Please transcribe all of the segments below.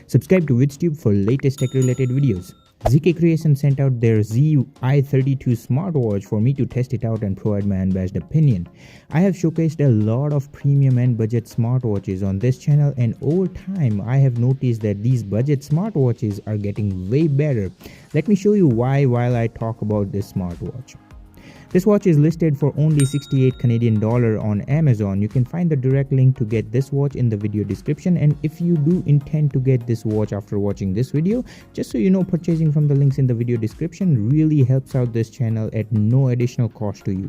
Subscribe to Vids Tube for latest tech related videos. ZKCreation sent out their ZKCreation I32 smartwatch for me to test it out and provide my unbiased opinion. I have showcased a lot of premium and budget smartwatches on this channel, and over time I have noticed that these budget smartwatches are getting way better. Let me show you why while I talk about this smartwatch. This watch is listed for only 68 Canadian dollar on Amazon. You can find the direct link to get this watch in the video description, and if you do intend to get this watch after watching this video, just so you know, purchasing from the links in the video description really helps out this channel at no additional cost to you.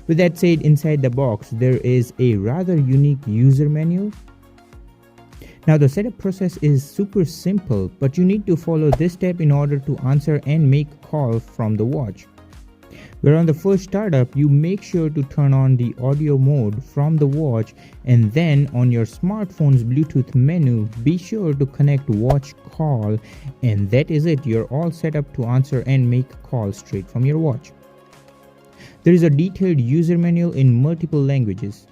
With that said, inside the box there is a rather unique user manual. Now the setup process is super simple, but you need to follow this step in order to answer and make a call from the watch. Where on the first startup, you make sure to turn on the audio mode from the watch, and then on your smartphone's Bluetooth menu, be sure to connect watch call, and that is it. You're all set up to answer and make a call straight from your watch. There is a detailed user manual in multiple languages,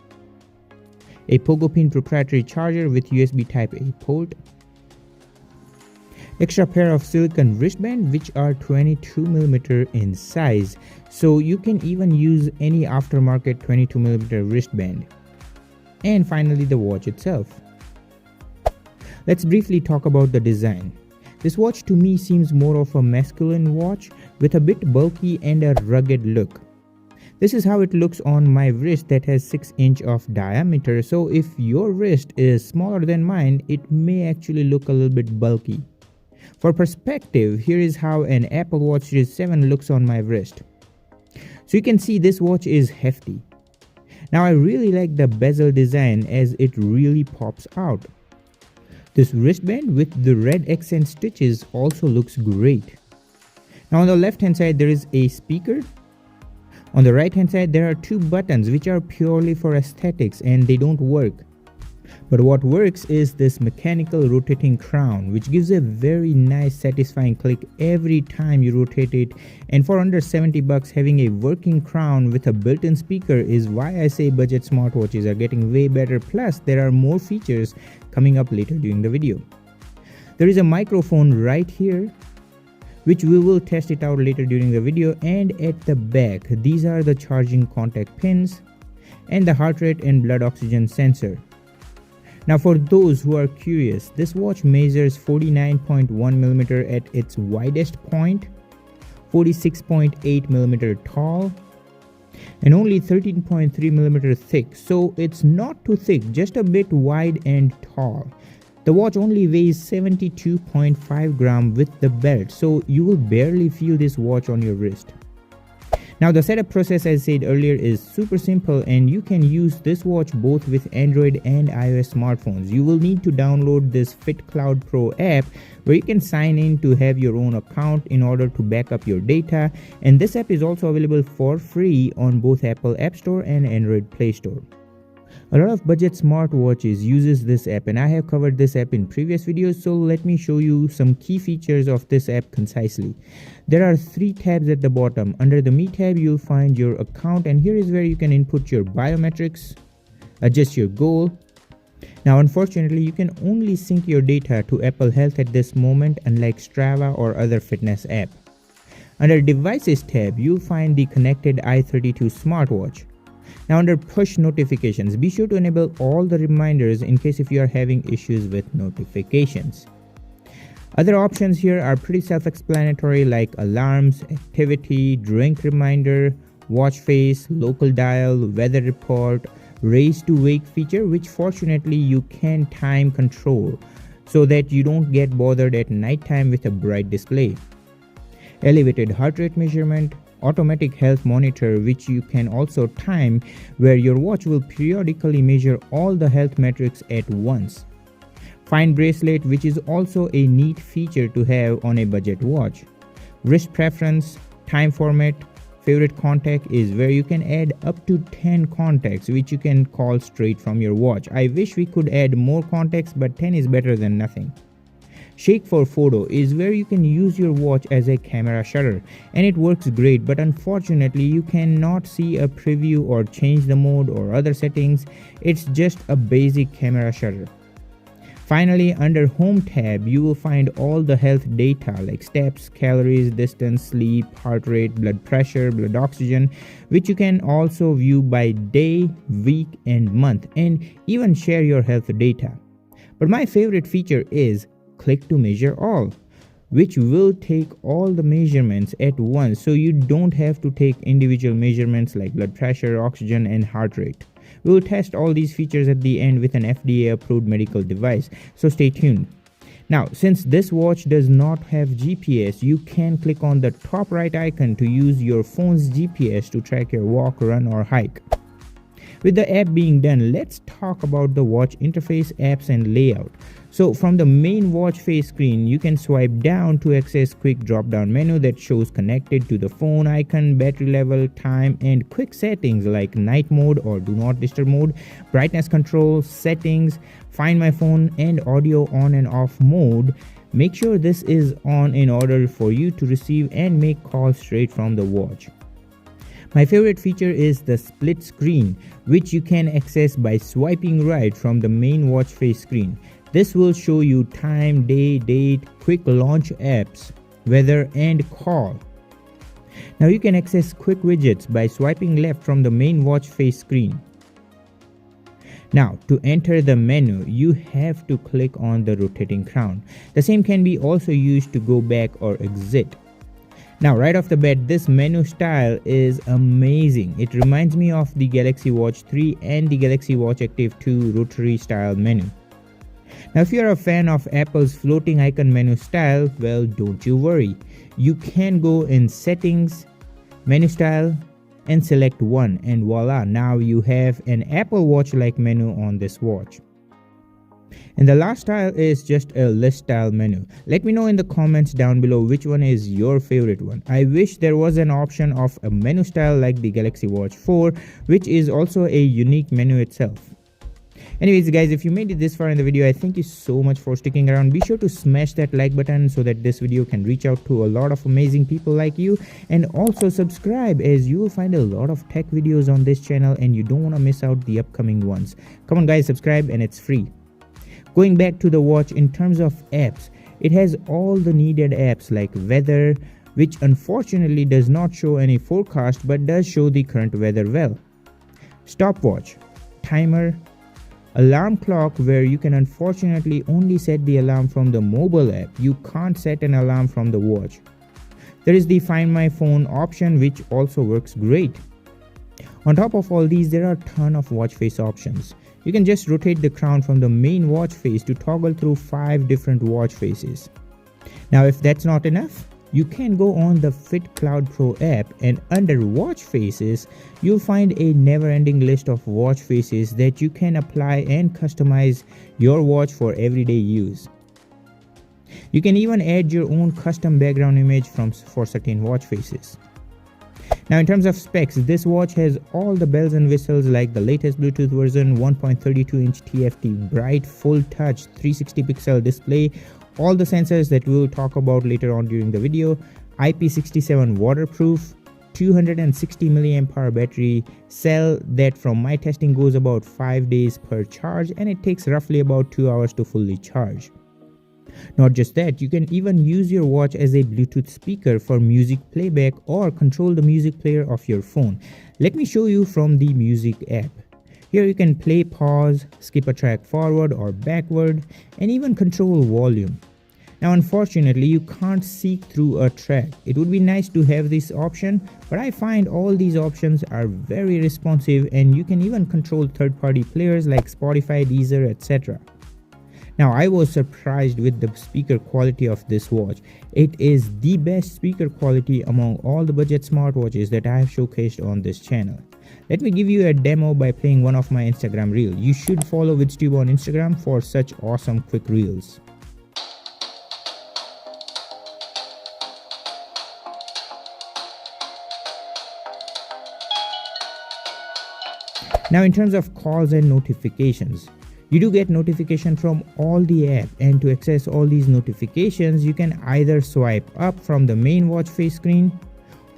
a pogo pin proprietary charger with USB Type-A port, extra pair of silicone wristband which are 22mm in size, so you can even use any aftermarket 22mm wristband, and finally the watch itself. Let's briefly talk about the design. This watch to me seems more of a masculine watch with a bit bulky and a rugged look. This is how it looks on my wrist that has 6 inch of diameter, so if your wrist is smaller than mine, it may actually look a little bit bulky. For perspective, here is how an Apple Watch Series 7 looks on my wrist. So you can see this watch is hefty. Now I really like the bezel design as it really pops out. This wristband with the red accent stitches also looks great. Now on the left hand side there is a speaker. On the right hand side there are 2 buttons which are purely for aesthetics and they don't work. But what works is this mechanical rotating crown, which gives a very nice satisfying click every time you rotate it, and for under 70 bucks having a working crown with a built-in speaker is why I say budget smartwatches are getting way better, plus there are more features coming up later during the video. There is a microphone right here which we will test it out later during the video, and at the back these are the charging contact pins and the heart rate and blood oxygen sensor. Now for those who are curious, this watch measures 49.1mm at its widest point, 46.8mm tall, and only 13.3mm thick, so it's not too thick, just a bit wide and tall. The watch only weighs 72.5 grams with the belt, so you will barely feel this watch on your wrist. Now the setup process, as said earlier, is super simple, and you can use this watch both with Android and iOS smartphones. You will need to download this FitCloud Pro app where you can sign in to have your own account in order to back up your data, and this app is also available for free on both Apple App Store and Android Play Store. A lot of budget smartwatches uses this app, and I have covered this app in previous videos, so let me show you some key features of this app concisely. There are 3 tabs at the bottom. Under the Me tab you'll find your account, and here is where you can input your biometrics, adjust your goal. Now unfortunately you can only sync your data to Apple Health at this moment, unlike Strava or other fitness app. Under Devices tab you'll find the connected i32 smartwatch. Now under push notifications, be sure to enable all the reminders in case if you are having issues with notifications. Other options here are pretty self-explanatory, like alarms, activity, drink reminder, watch face, local dial, weather report, raise to wake feature, which fortunately you can time control so that you don't get bothered at nighttime with a bright display. Elevated heart rate measurement, automatic health monitor, which you can also time, where your watch will periodically measure all the health metrics at once. Fine bracelet, which is also a neat feature to have on a budget watch. Wrist preference, time format, favorite contact is where you can add up to 10 contacts which you can call straight from your watch. I wish we could add more contacts, but 10 is better than nothing. Shake for photo is where you can use your watch as a camera shutter, and it works great, but unfortunately you cannot see a preview or change the mode or other settings. It's just a basic camera shutter. Finally, under Home tab, you will find all the health data like steps, calories, distance, sleep, heart rate, blood pressure, blood oxygen, which you can also view by day, week, and month, and even share your health data. But my favorite feature is Click to Measure All, which will take all the measurements at once, so you don't have to take individual measurements like blood pressure, oxygen, and heart rate. We will test all these features at the end with an FDA approved medical device, so stay tuned. Now, since this watch does not have GPS, you can click on the top right icon to use your phone's GPS to track your walk, run, or hike. With the app being done, let's talk about the watch interface, apps, and layout. So from the main watch face screen, you can swipe down to access quick drop-down menu that shows connected to the phone icon, battery level, time, and quick settings like night mode or do not disturb mode, brightness control, settings, find my phone, and audio on and off mode. Make sure this is on in order for you to receive and make calls straight from the watch. My favorite feature is the split screen, which you can access by swiping right from the main watch face screen. This will show you time, day, date, quick launch apps, weather, and call. Now you can access quick widgets by swiping left from the main watch face screen. Now to enter the menu, you have to click on the rotating crown. The same can be also used to go back or exit. Now right off the bat, this menu style is amazing. It reminds me of the Galaxy Watch 3 and the Galaxy Watch Active 2 rotary style menu. Now if you're a fan of Apple's floating icon menu style, well, don't you worry. You can go in settings, menu style, and select one, and voila, now you have an Apple Watch like menu on this watch. And the last style is just a list style menu. Let me know in the comments down below which one is your favorite one. I wish there was an option of a menu style like the Galaxy Watch 4, which is also a unique menu itself. Anyways guys, if you made it this far in the video, I thank you so much for sticking around. Be sure to smash that like button so that this video can reach out to a lot of amazing people like you, and also subscribe as you will find a lot of tech videos on this channel and you don't want to miss out the upcoming ones. Come on guys, subscribe and it's free. Going back to the watch, in terms of apps, it has all the needed apps like weather, which unfortunately does not show any forecast but does show the current weather well, stopwatch, timer, alarm clock, where you can unfortunately only set the alarm from the mobile app. You can't set an alarm from the watch. There is the Find My Phone option, which also works great. On top of all these, there are a ton of watch face options. You can just rotate the crown from the main watch face to toggle through 5 different watch faces. Now if that's not enough, you can go on the Fit Cloud Pro app, and under watch faces, you'll find a never-ending list of watch faces that you can apply and customize your watch for everyday use. You can even add your own custom background image for certain watch faces. Now in terms of specs, this watch has all the bells and whistles like the latest Bluetooth version, 1.32-inch TFT bright full touch 360 pixel display, all the sensors that we will talk about later on during the video, IP67 waterproof, 260 mAh battery cell that from my testing goes about 5 days per charge, and it takes roughly about 2 hours to fully charge. Not just that, you can even use your watch as a Bluetooth speaker for music playback or control the music player of your phone. Let me show you from the music app. Here you can play, pause, skip a track forward or backward, and even control volume. Now unfortunately, you can't seek through a track. It would be nice to have this option, but I find all these options are very responsive, and you can even control third-party players like Spotify, Deezer, etc. Now I was surprised with the speaker quality of this watch. It is the best speaker quality among all the budget smartwatches that I have showcased on this channel. Let me give you a demo by playing one of my Instagram reels. You should follow Vids Tube on Instagram for such awesome quick reels. Now in terms of calls and notifications, you do get notification from all the app, and to access all these notifications, you can either swipe up from the main watch face screen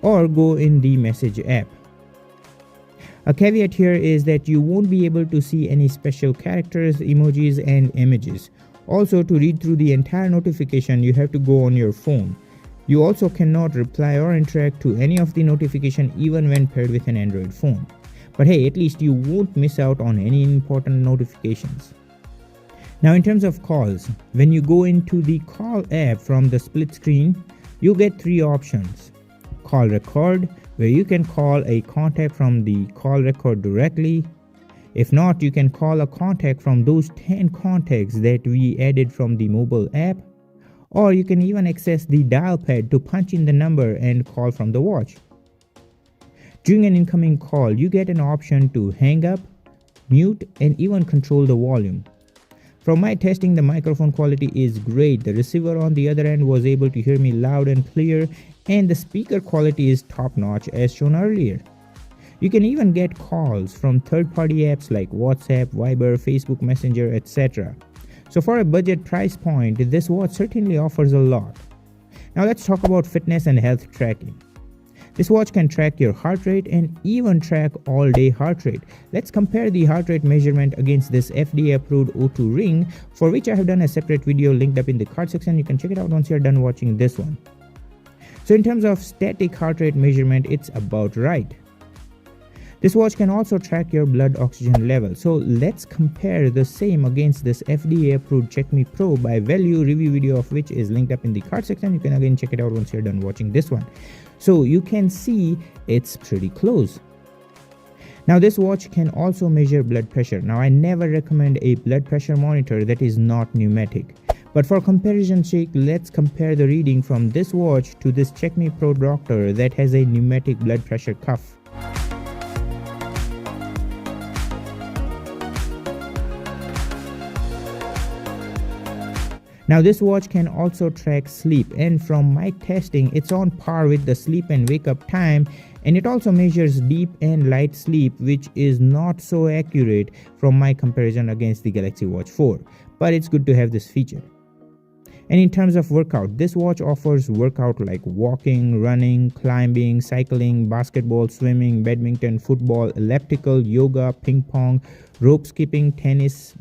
or go in the message app. A caveat here is that you won't be able to see any special characters, emojis, and images. Also, to read through the entire notification, you have to go on your phone. You also cannot reply or interact to any of the notification even when paired with an Android phone. But hey, at least you won't miss out on any important notifications. Now in terms of calls, when you go into the call app from the split screen, you get 3 options. Call record, where you can call a contact from the call record directly. If not, you can call a contact from those 10 contacts that we added from the mobile app. Or you can even access the dial pad to punch in the number and call from the watch. During an incoming call, you get an option to hang up, mute, and even control the volume. From my testing, the microphone quality is great. The receiver on the other end was able to hear me loud and clear, and the speaker quality is top notch as shown earlier. You can even get calls from third-party apps like WhatsApp, Viber, Facebook Messenger, etc. So for a budget price point, this watch certainly offers a lot. Now let's talk about fitness and health tracking. This watch can track your heart rate and even track all-day heart rate. Let's compare the heart rate measurement against this FDA-approved O2 ring, for which I have done a separate video linked up in the card section. You can check it out once you're done watching this one. So in terms of static heart rate measurement, it's about right. This watch can also track your blood oxygen level. So let's compare the same against this FDA-approved Check Me Pro by Value, review video of which is linked up in the card section. You can again check it out once you're done watching this one. So you can see it's pretty close. Now this watch can also measure blood pressure. Now I never recommend a blood pressure monitor that is not pneumatic. But for comparison's sake, let's compare the reading from this watch to this Check Me Pro Doctor that has a pneumatic blood pressure cuff. Now this watch can also track sleep, and from my testing it's on par with the sleep and wake up time, and it also measures deep and light sleep, which is not so accurate from my comparison against the Galaxy Watch 4, but it's good to have this feature. And in terms of workout, this watch offers workout like walking, running, climbing, cycling, basketball, swimming, badminton, football, elliptical, yoga, ping pong, rope skipping, tennis,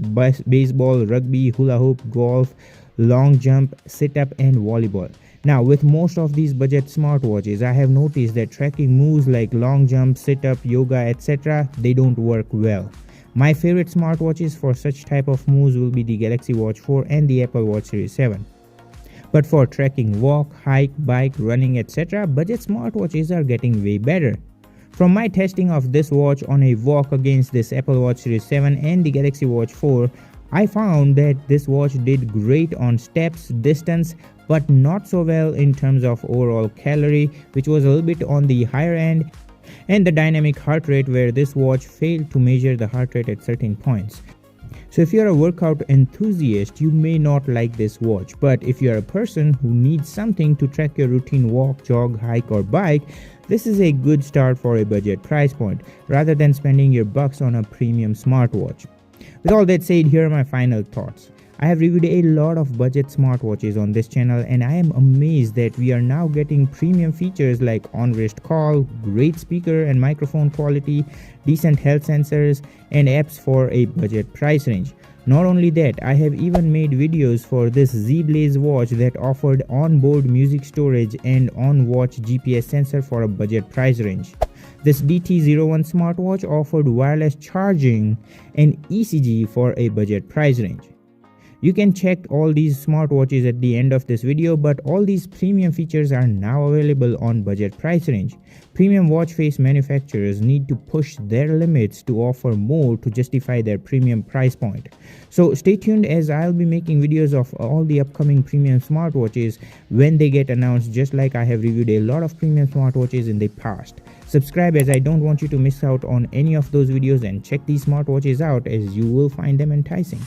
baseball, rugby, hula hoop, golf, long jump, sit-up, and volleyball. Now with most of these budget smartwatches, I have noticed that tracking moves like long jump, sit-up, yoga, etc., they don't work well. My favorite smartwatches for such type of moves will be the Galaxy Watch 4 and the Apple Watch Series 7. But for tracking walk, hike, bike, running, etc., budget smartwatches are getting way better. From my testing of this watch on a walk against this Apple Watch Series 7 and the Galaxy Watch 4, I found that this watch did great on steps, distance, but not so well in terms of overall calorie, which was a little bit on the higher end, and the dynamic heart rate, where this watch failed to measure the heart rate at certain points. So if you're a workout enthusiast, you may not like this watch, but if you're a person who needs something to track your routine walk, jog, hike, or bike, this is a good start for a budget price point, rather than spending your bucks on a premium smartwatch. With all that said, here are my final thoughts. I have reviewed a lot of budget smartwatches on this channel, and I am amazed that we are now getting premium features like on-wrist call, great speaker and microphone quality, decent health sensors, and apps for a budget price range. Not only that, I have even made videos for this Z-Blaze watch that offered on-board music storage and on-watch GPS sensor for a budget price range. This DT01 smartwatch offered wireless charging and ECG for a budget price range. You can check all these smartwatches at the end of this video, but all these premium features are now available on budget price range. Premium watch face manufacturers need to push their limits to offer more to justify their premium price point. So stay tuned, as I'll be making videos of all the upcoming premium smartwatches when they get announced, just like I have reviewed a lot of premium smartwatches in the past. Subscribe, as I don't want you to miss out on any of those videos, and check these smartwatches out, as you will find them enticing.